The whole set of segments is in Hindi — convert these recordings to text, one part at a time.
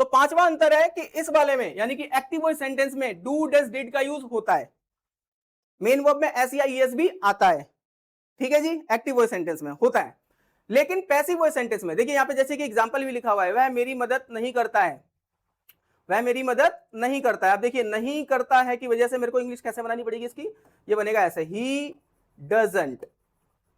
तो पांचवा अंतर है कि इस वाले में यानी कि एक्टिव वॉइस सेंटेंस में डू डज डिड का यूज होता है, मेन वर्ब में एस या ईएस भी आता है, ठीक है जी, एक्टिव वॉइस सेंटेंस में होता है। लेकिन पैसिव वॉइस सेंटेंस में देखिए यहां पे जैसे कि एग्जांपल भी लिखा हुआ है, वह मेरी मदद नहीं करता है, वह मेरी मदद नहीं करता है। अब देखिए नहीं करता है की वजह से मेरे को इंग्लिश कैसे बनानी पड़ेगी इसकी, ये बनेगा ऐसे, ही डजंट,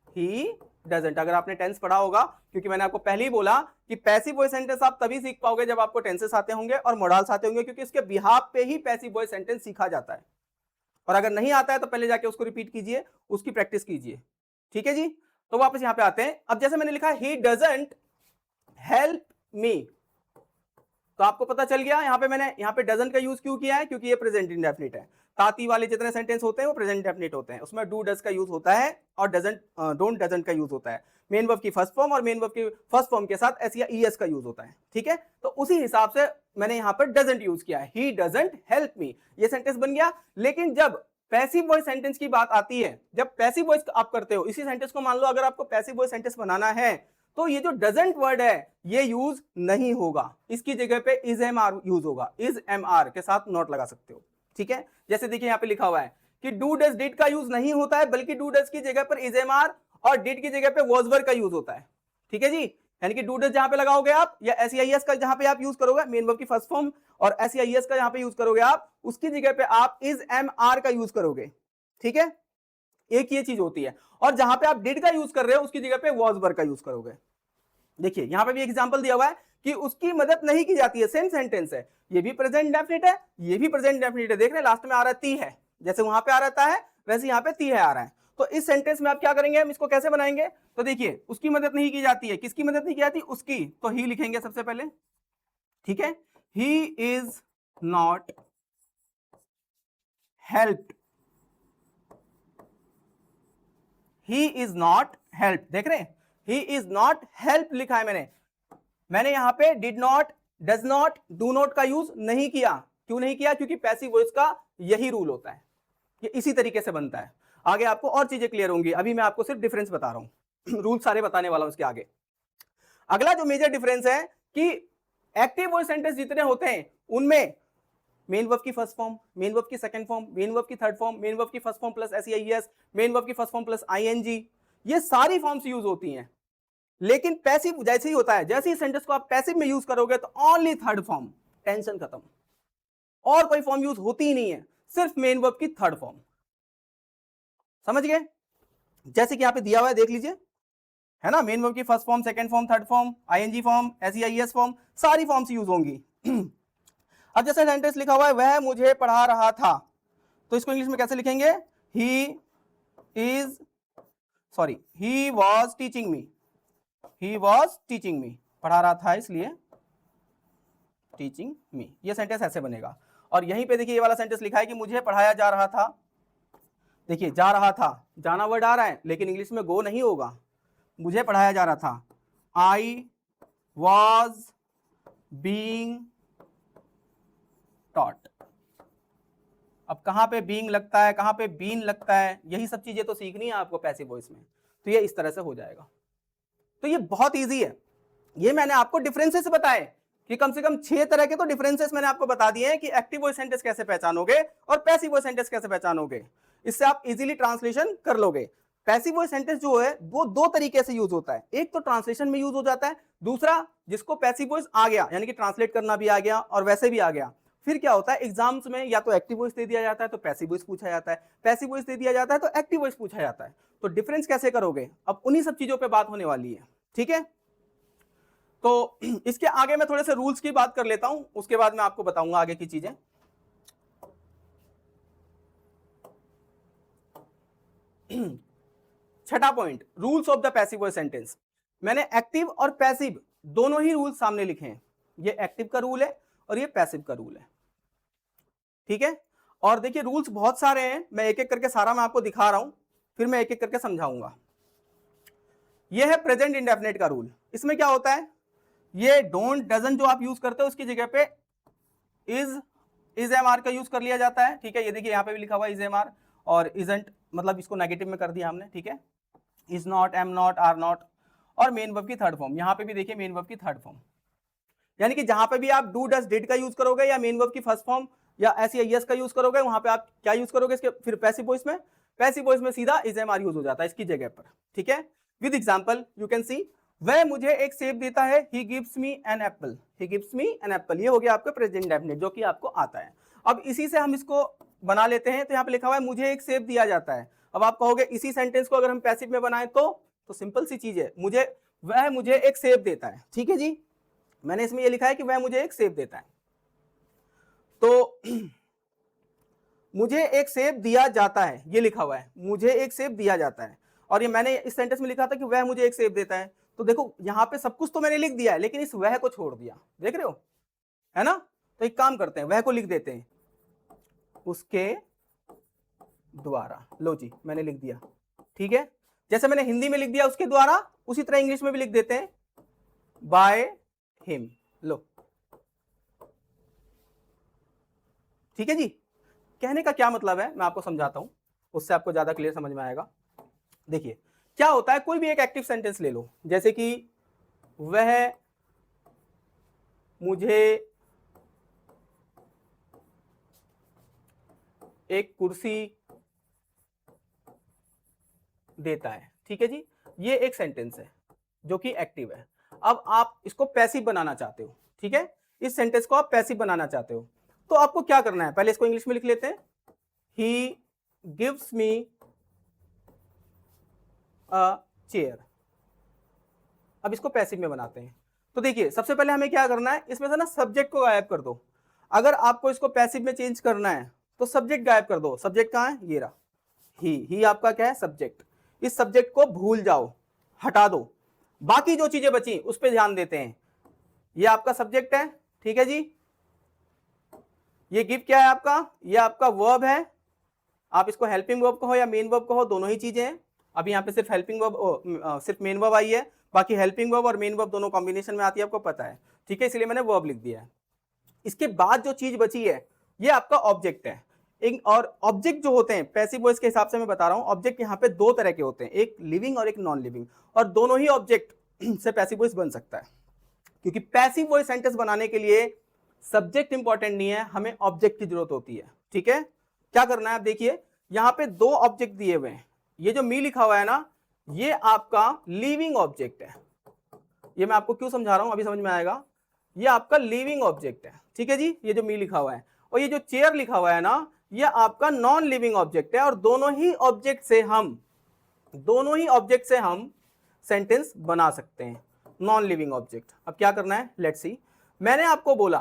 ही डजंट। अगर आपने टेंस पढ़ा होगा, क्योंकि मैंने आपको पहले ही बोला कि पैसिव वॉइस सेंटेंस आप तभी सीख पाओगे जब आपको टेंसेस आते होंगे और मॉडल्स आते होंगे, क्योंकि इसके बिहाफ पे ही पैसिव वॉइस सेंटेंस सीखा जाता है। और अगर नहीं आता है तो पहले जाके उसको रिपीट कीजिए, उसकी प्रैक्टिस कीजिए, ठीक है जी। तो वापस यहां पे आते हैं। अब जैसे मैंने लिखा ही डजंट हेल्प मी, तो आपको पता चल गया यहां पे मैंने यहां पे डजंट का यूज क्यों किया है, क्योंकि ये प्रेजेंट इंडेफिनिट है। ताती वाले जितने सेंटेंस होते हैं वो प्रेजेंट इंडेफिनिट होते हैं, उसमें डू डज का यूज होता है और डजंट डोंट डजंट का यूज होता है। मेन वर्ब की फर्स्ट फॉर्म और मेन वर्ब की फर्स्ट फॉर्म के साथ एस या ईएस का यूज होता है, ठीक है। तो उसी हिसाब से मैंने यहां पर डजंट यूज किया है, ही डजंट हेल्प मी, ये सेंटेंस बन गया। लेकिन जब पैसिव वॉइस सेंटेंस की बात आती है, जब पैसिव वॉइस आप करते हो, इसी सेंटेंस को मान लो अगर आपको पैसिव वॉइस सेंटेंस बनाना है तो ये जो डजंट वर्ड है ये यूज नहीं होगा, इसकी जगह पे इज एम आर यूज होगा, इज एम आर के साथ नॉट लगा सकते हो, ठीक है। जैसे देखिए यहां पे लिखा हुआ है कि डू डज डिड का यूज नहीं होता है, बल्कि डू डज की जगह पर इज एम आर और डिड की जगह पे वॉज वर्ब का यूज होता है, ठीक है जी। यानी कि डू डज जहां पे लगाओगे आप या एस या ईएस का जहां पे आप यूज करोगे मेन वर्ब की फर्स्ट फॉर्म और एस या ईएस का जहां पे यूज करोगे आप, उसकी जगह पे आप इज एम आर का यूज करोगे, ठीक है। एक ये चीज होती है। और जहां पे आप डिड का यूज कर रहे हो उसकी जगह पे वॉज वर्ब का यूज करोगे। देखिए यहां पे भी एग्जांपल दिया हुआ है कि उसकी मदद नहीं की जाती है, सेम सेंटेंस है, ये भी प्रेजेंट इंडेफिनिट है, ये भी प्रेजेंट इंडेफिनिट है। देख रहे हैं लास्ट में आ रहा है ती है, जैसे वहां पे आ रहता है वैसे यहां पे ती है आ रहा है। तो इस सेंटेंस में आप क्या करेंगे, हम इसको कैसे बनाएंगे, तो देखिए उसकी मदद नहीं की जाती है, किसकी मदद नहीं की जाती, उसकी, तो ही लिखेंगे सबसे पहले, ठीक है। He is not helped, he is not help, देख रहे हैं ही इज नॉट हेल्प लिखा है मैंने यहां पे did not, does not, do not का यूज नहीं किया। क्यों नहीं किया, क्योंकि पैसिव वॉइस का यही रूल होता है, ये इसी तरीके से बनता है। आगे आपको और चीजें क्लियर होंगी, अभी मैं आपको सिर्फ डिफरेंस बता रहा हूं रूल सारे बताने वाला हूं इसके आगे। अगला जो मेजर डिफरेंस है कि एक्टिव वॉइस सेंटेंस जितने होते हैं उनमें मेन वर्ब की फर्स्ट फॉर्म, मेन वर्ब की सेकंड फॉर्म, मेन वर्ब की थर्ड फॉर्म, मेन वर्ब की फर्स्ट फॉर्म प्लस एस या ईएस, मेन वर्ब की फर्स्ट फॉर्म प्लस आईएनजी, ये सारी फॉर्म्स यूज होती हैं। लेकिन पैसिव जैसे ही होता है, जैसे ही सेंटेंस को आप पैसिव में यूज करोगे तो ओनली थर्ड फॉर्म, टेंशन खत्म, और कोई फॉर्म यूज होती ही नहीं है, सिर्फ मेन वर्ब की थर्ड फॉर्म। समझ गए, जैसे कि यहां पे दिया हुआ है देख लीजिए, है ना, मेन वर्ब की first form, second form, third form, ING form, SEIS form, सारी फॉर्म्स यूज होंगी। अब जैसे सेंटेंस लिखा हुआ है वह मुझे पढ़ा रहा था, तो इसको इंग्लिश में कैसे लिखेंगे, he was teaching me, he was teaching me, पढ़ा रहा था इसलिए टीचिंग मी, ये सेंटेंस ऐसे बनेगा। और यहीं पे देखिए ये वाला सेंटेंस लिखा है कि मुझे पढ़ाया जा रहा था, देखिए जा रहा था, जाना वर्ड आ रहा है लेकिन इंग्लिश में गो नहीं होगा, मुझे पढ़ाया जा रहा था, आई वॉज बीइंग टॉट। अब कहां पे बीइंग लगता है, कहां पे बीन लगता है, यही सब चीजें तो सीखनी है आपको पैसिव वॉइस में, तो ये इस तरह से हो जाएगा। तो ये बहुत इजी है, ये मैंने आपको डिफरेंसेस बताए कि कम से कम 6 तरह के तो डिफरेंसेस मैंने आपको बता दिए हैं कि एक्टिव वॉइस सेंटेंस कैसे पहचानोगे और पैसिव वॉइस सेंटेंस कैसे पहचानोगे, इससे आप इजीली ट्रांसलेशन कर लोगे। पैसिव वॉइस सेंटेंस जो है वो 2 तरीके से यूज होता है, एक तो ट्रांसलेशन में यूज हो जाता है, दूसरा जिसको पैसिव वॉइस आ गया यानी कि ट्रांसलेट करना भी आ गया और वैसे भी आ गया, फिर क्या होता है एग्जाम्स में या तो एक्टिव वॉइस दे दिया जाता है तो पैसिव वॉइस पूछा जाता है, पैसिव वॉइस दे दिया जाता है तो एक्टिव वॉइस पूछा जाता है। तो डिफरेंस कैसे करोगे, अब उन्हीं सब चीजों पे बात होने वाली है, ठीक है। तो इसके आगे मैं थोड़े से रूल्स की बात कर लेता हूं, उसके बाद मैं आपको बताऊंगा आगे की चीजें। छठा point, rules of the passive voice sentence. मैंने एक्टिव और पैसिव दोनों ही रूल सामने लिखे हैं, ये एक्टिव का रूल है और ये पैसिव का रूल है, ठीक है। और देखिए रूल्स बहुत सारे हैं, मैं एक एक करके सारा मैं आपको दिखा रहा हूं, फिर मैं एक एक करके समझाऊंगा। ये है प्रेजेंट इंडेफिनिट का रूल, इसमें क्या होता है, ये डोंट डजंट जो आप यूज करते हो उसकी जगह पे इज एम आर का यूज कर लिया जाता है, ठीक है। ये देखिए यहाँ पे भी लिखा हुआ इज एम आर और इजंट, मतलब इसको नेगेटिव में कर दिया हमने, ठीक है। Is not, am not, are not, और मेन वर्ब की थर्ड फॉर्म, यहाँ पे भी देखिए मेन वर्ब की थर्ड फॉर्म, यानी कि जहां पे भी आप डू डज डिड का यूज करोगे या मेन वर्ब की फर्स्ट फॉर्म या एस का यूज करोगे, वहां पे आप क्या यूज करोगे इसके फिर पैसिव वॉइस में सीधा इज एम आर यूज हो जाता है इसकी जगह पर, ठीक है। With example you can see, वह मुझे एक सेब देता है, he gives me an apple, he gives me an apple. ये हो गया आपका प्रेजेंट डेफिनेट जो कि आपको आता है। अब इसी से हम इसको बना लेते हैं। तो यहाँ पे लिखा हुआ है मुझे एक सेब दिया जाता है। अब आप कहोगे इसी सेंटेंस को अगर हम पैसिव में बनाएं तो सिंपल सी चीज है, वह मुझे एक सेब देता है, ठीक है जी। मैंने इसमें ये लिखा है कि वह मुझे एक सेब देता है, तो मुझे एक सेब दिया जाता है, ये लिखा हुआ है मुझे एक सेब दिया जाता है, और ये मैंने इस सेंटेंस में लिखा था कि वह मुझे एक सेब देता है। तो देखो यहाँ पे सब कुछ तो मैंने लिख दिया है, लेकिन इस वह को छोड़ दिया, देख रहे हो, है ना। तो एक काम करते हैं, वह को लिख देते हैं उसके द्वारा। लो जी, मैंने लिख दिया, ठीक है। जैसे मैंने हिंदी में लिख दिया उसके द्वारा, उसी तरह इंग्लिश में भी लिख देते हैं बाय हिम। लो, ठीक है जी। कहने का क्या मतलब है मैं आपको समझाता हूं, उससे आपको ज्यादा क्लियर समझ में आएगा। देखिए क्या होता है, कोई भी एक एक्टिव सेंटेंस ले लो, जैसे कि वह मुझे एक कुर्सी देता है, ठीक है जी। ये एक सेंटेंस है जो कि एक्टिव है। अब आप इसको पैसिव बनाना चाहते हो, ठीक है, इस सेंटेंस को आप पैसिव बनाना चाहते हो, तो आपको क्या करना है, पहले इसको इंग्लिश में लिख लेते हैं, ही गिव्स मी अ चेयर। अब इसको पैसिव में बनाते हैं। तो देखिए सबसे पहले हमें क्या करना है, इसमें से ना सब्जेक्ट को गायब कर दो। अगर आपको इसको पैसिव में चेंज करना है तो सब्जेक्ट गायब कर दो। सब्जेक्ट कहां है, ये रहा, ही आपका क्या है, सब्जेक्ट। इस सब्जेक्ट को भूल जाओ, हटा दो, बाकी जो चीजें बची उस पर ध्यान देते हैं। ये आपका सब्जेक्ट है, ठीक है जी। ये गिव क्या है आपका, ये आपका वर्ब है। आप इसको हेल्पिंग वर्ब कहो या मेन वर्ब कहो, दोनों ही चीजें हैं। अब यहाँ पे सिर्फ हेल्पिंग वर्ब, सिर्फ मेन वर्ब आई है, बाकी हेल्पिंग वर्ब और मेन वर्ब दोनों कॉम्बिनेशन में आती है, आपको पता है, ठीक है, इसलिए मैंने वर्ब लिख दिया है। इसके बाद जो चीज बची है ये आपका ऑब्जेक्ट है। एक और ऑब्जेक्ट जो होते हैं पैसिव वॉइस के हिसाब से मैं बता रहा हूं, ऑब्जेक्ट यहाँ पे दो तरह के होते हैं, एक लिविंग और एक नॉन लिविंग, और दोनों ही ऑब्जेक्ट से पैसिव वॉइस बन सकता है। क्योंकि पैसिव वॉइस सेंटेंस बनाने के लिए सब्जेक्ट इंपॉर्टेंट नहीं है, हमें ऑब्जेक्ट की जरूरत होती है, ठीक है। क्या करना है, आप देखिए यहाँ पे दो ऑब्जेक्ट दिए हुए हैं। ये जो मी लिखा हुआ है ना, ये आपका लिविंग ऑब्जेक्ट है। ये मैं आपको क्यों समझा रहा हूं, अभी समझ में आएगा। ये आपका लिविंग ऑब्जेक्ट है, ठीक है जी, ये जो मी लिखा हुआ है। और ये जो चेयर लिखा हुआ है ना, ये आपका नॉन लिविंग ऑब्जेक्ट है। और दोनों ही ऑब्जेक्ट से हम सेंटेंस बना सकते हैं, नॉन लिविंग ऑब्जेक्ट। अब क्या करना है, लेट्स सी। मैंने आपको बोला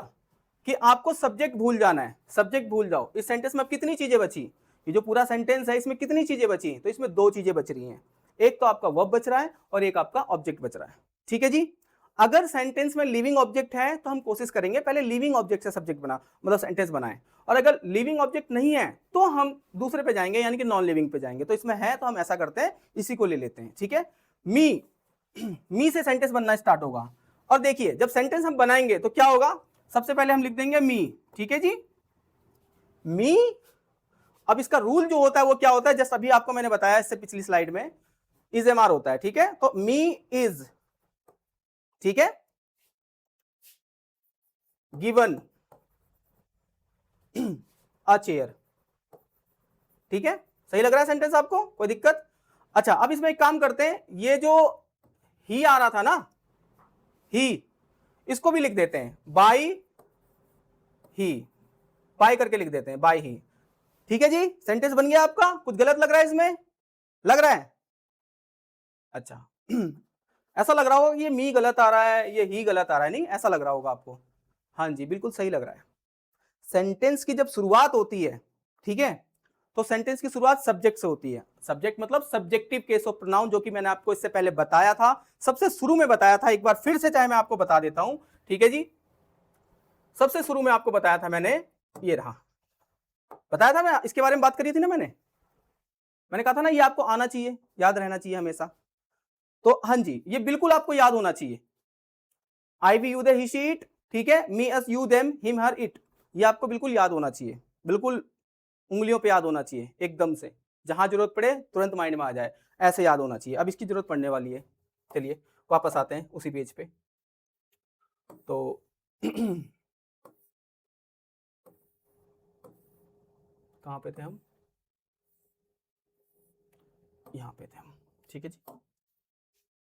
कि आपको सब्जेक्ट भूल जाना है, सब्जेक्ट भूल जाओ। इस सेंटेंस में अब कितनी चीजें बची, ये जो पूरा सेंटेंस है इसमें कितनी चीजें बची, तो इसमें दो चीजें बच रही हैं, एक तो आपका वर्ब बच रहा है और एक आपका ऑब्जेक्ट बच रहा है, ठीक है जी। अगर सेंटेंस में लिविंग ऑब्जेक्ट है तो हम कोशिश करेंगे पहले लिविंग ऑब्जेक्ट से सब्जेक्ट बना, मतलब सेंटेंस बनाएं। और अगर लिविंग ऑब्जेक्ट नहीं है तो हम दूसरे पे जाएंगे, यानी कि नॉन लिविंग पे जाएंगे। तो इसमें है तो हम ऐसा करते हैं, इसी को ले लेते हैं, ठीक है। मी से सेंटेंस बनना स्टार्ट होगा। और देखिए जब सेंटेंस हम बनाएंगे तो क्या होगा, सबसे पहले हम लिख देंगे मी, ठीक है जी, मी। अब इसका रूल जो होता है वो क्या होता है, जैसे अभी आपको मैंने बताया इससे पिछली स्लाइड में, इज एम आर होता है, ठीक है। तो मी इज, ठीक है, गिवन अ चेयर, ठीक है। सही लग रहा है सेंटेंस आपको, कोई दिक्कत। अच्छा अब इसमें एक काम करते हैं, ये जो ही आ रहा था ना, ही, इसको भी लिख देते हैं बाई ही, बाय करके लिख देते हैं बाय ही, ठीक है जी। सेंटेंस बन गया आपका। कुछ गलत लग रहा है इसमें, लग रहा है, अच्छा ऐसा लग रहा होगा कि ये मी गलत आ रहा है, ये ही गलत आ रहा है, नहीं ऐसा लग रहा होगा आपको। हाँ जी बिल्कुल सही लग रहा है। सेंटेंस की जब शुरुआत होती है, ठीक है, तो सेंटेंस की शुरुआत सब्जेक्ट से होती है। सब्जेक्ट मतलब सब्जेक्टिव केस ऑफ प्रोनाउन, जो कि मैंने आपको इससे पहले बताया था, सबसे शुरू में बताया था, एक बार फिर से चाहे मैं आपको बता देता हूं, ठीक है जी। सबसे शुरू में आपको बताया था मैंने, ये रहा, बताया था मैं, इसके बारे में बात करी थी ना मैंने कहा था ना ये आपको आना चाहिए, याद रहना चाहिए हमेशा। तो हाँ जी ये बिल्कुल आपको याद होना चाहिए। I we you they he she it, ठीक है, me us you them him her it, ये आपको बिल्कुल याद होना चाहिए, बिल्कुल उंगलियों पे याद होना चाहिए एकदम से, जहां जरूरत पड़े तुरंत माइंड में आ जाए, ऐसे याद होना चाहिए। अब इसकी जरूरत पड़ने वाली है, चलिए वापस आते हैं उसी पेज पे। तो कहां पे थे हम, यहां पे थे हम, ठीक है जी।